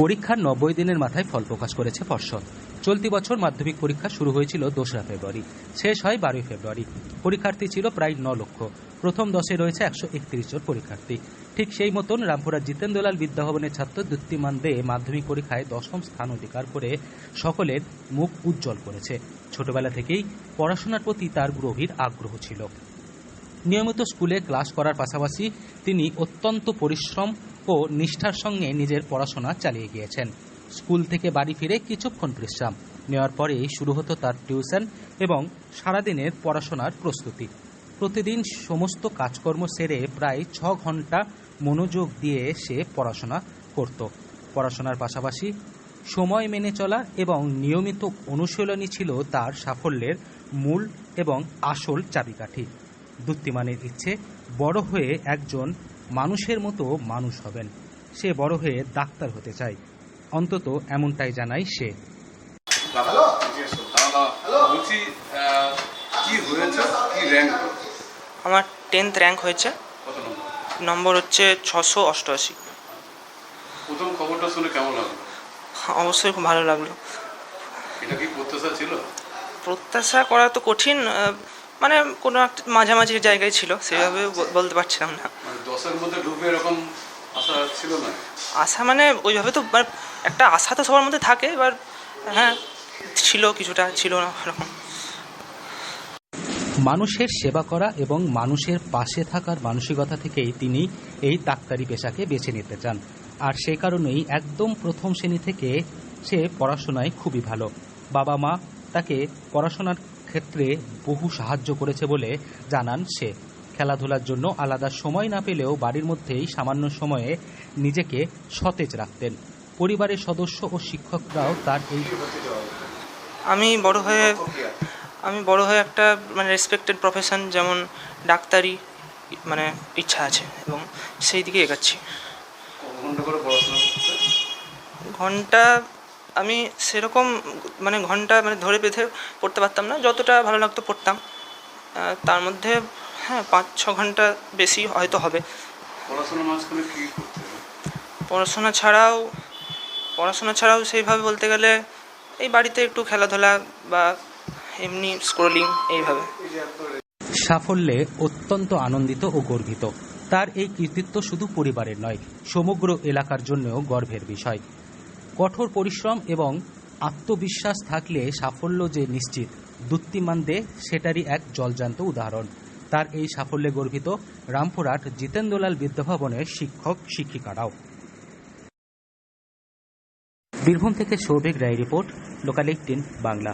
পরীক্ষার 90 দিনের মাথায় ফল প্রকাশ করেছে পর্ষদ। চলতি বছর মাধ্যমিক পরীক্ষা শুরু হয়েছিল 2রা ফেব্রুয়ারি, শেষ হয় 12 ফেব্রুয়ারি। পরীক্ষার্থী ছিল প্রায় 9 লক্ষ। প্রথম 10-এ রয়েছে 131 জন পরীক্ষার্থী। ঠিক সেই মতন রামপুরার জিতেন্দ্রলাল বিদ্যাভবনের ছাত্র দ্যুতিমান দে মাধ্যমিক পরীক্ষায় 10ম স্থান অধিকার করে সকলের মুখ উজ্জ্বল করেছে। ছোটবেলা থেকেই পড়াশোনার প্রতি তার গভীর আগ্রহ ছিল। নিয়মিত স্কুলে ক্লাস করার পাশাপাশি তিনি অত্যন্ত পরিশ্রম ও নিষ্ঠার সঙ্গে নিজের পড়াশোনা চালিয়ে গিয়েছেন। স্কুল থেকে বাড়ি ফিরে কিছুক্ষণ বিশ্রাম নেওয়ার পরেই শুরু হতো তার টিউশন এবং সারাদিনের পড়াশোনার প্রস্তুতি। প্রতিদিন সমস্ত কাজকর্ম সেরে প্রায় 6 ঘন্টা মনোযোগ দিয়ে সে পড়াশোনা করত। পড়াশোনার পাশাপাশি সময় মেনে চলা এবং নিয়মিত অনুশীলনী ছিল তার সাফল্যের মূল এবং আসল চাবিকাঠি। দ্যুতিমানের ইচ্ছে বড় হয়ে একজন মানুষের মতো মানুষ হবেন। সে বড় হয়ে ডাক্তার হতে চায়, অন্তত এমনটাই জানায় সে। আমার 10th র্যাঙ্ক হয়েছে। নম্বর হচ্ছে 688। প্রথম খবরটা শুনে কেমন লাগলো? অবশ্যই খুব ভালো লাগলো। এটা কি প্রত্যাশা ছিল? প্রত্যাশা করা তো কঠিন, মানে কোনো একটা মাঝামাঝি জায়গায় ছিল, সেভাবে বলতে পারছিলাম না। মানে 10-এর মধ্যে ঢুকবে এরকম আশা ছিল না? আশা মানে ওইভাবে তো একটা আশা তো সবার মধ্যে থাকে, এবার হ্যাঁ ছিল, কিছুটা ছিল না এরকম। মানুষের সেবা করা এবং মানুষের পাশে থাকার মানসিকতা থেকেই তিনি এই ডাক্তারি পেশাকে বেছে নিতে চান। আর সেই কারণেই একদম প্রথম শ্রেণী থেকে সে পড়াশোনায় খুবই ভালো। বাবা মা তাকে পড়াশোনার ক্ষেত্রে বহু সাহায্য করেছে বলে জানান সে। খেলাধুলার জন্য আলাদা সময় না পেলেও বাড়ির মধ্যেই সামান্য সময়ে নিজেকে সতেজ রাখতেন। পরিবারের সদস্য ও শিক্ষকরাও তার এই আমি বড় হয়ে একটা মানে রেসপেক্টেড প্রফেশন যেমন ডাক্তারি মানে ইচ্ছা আছে এবং সেই দিকে এগাচ্ছি। ঘন্টা আমি সেরকম মানে ঘন্টা মানে ধরে বেঁধে পড়তে পারতাম না, যতটা ভালো লাগতো পড়তাম। তার মধ্যে হ্যাঁ 5-6 ঘন্টা বেশি হয়তো হবে। পড়াশোনা ছাড়াও সেইভাবে বলতে গেলে এই বাড়িতে একটু খেলাধুলা বা এমনি স্ক্রলিং এইভাবে। সাফল্যে অত্যন্ত আনন্দিত ও গর্বিত। তার এই কৃতিত্ব শুধু পরিবারের নয়, সমগ্র এলাকার জন্যও গর্বের বিষয়। কঠোর পরিশ্রম এবং আত্মবিশ্বাস থাকলে সাফল্য যে নিশ্চিত, দ্যুতিমান দে সেটারই এক জলজান্ত উদাহরণ। তার এই সাফল্যে গর্বিত রামপুরহাট জিতেন্দ্রলাল বিদ্যাভবনের শিক্ষক শিক্ষিকারাও। বীরভূম থেকে সৌভিক রায় রিপোর্ট, লোকাল 18 বাংলা।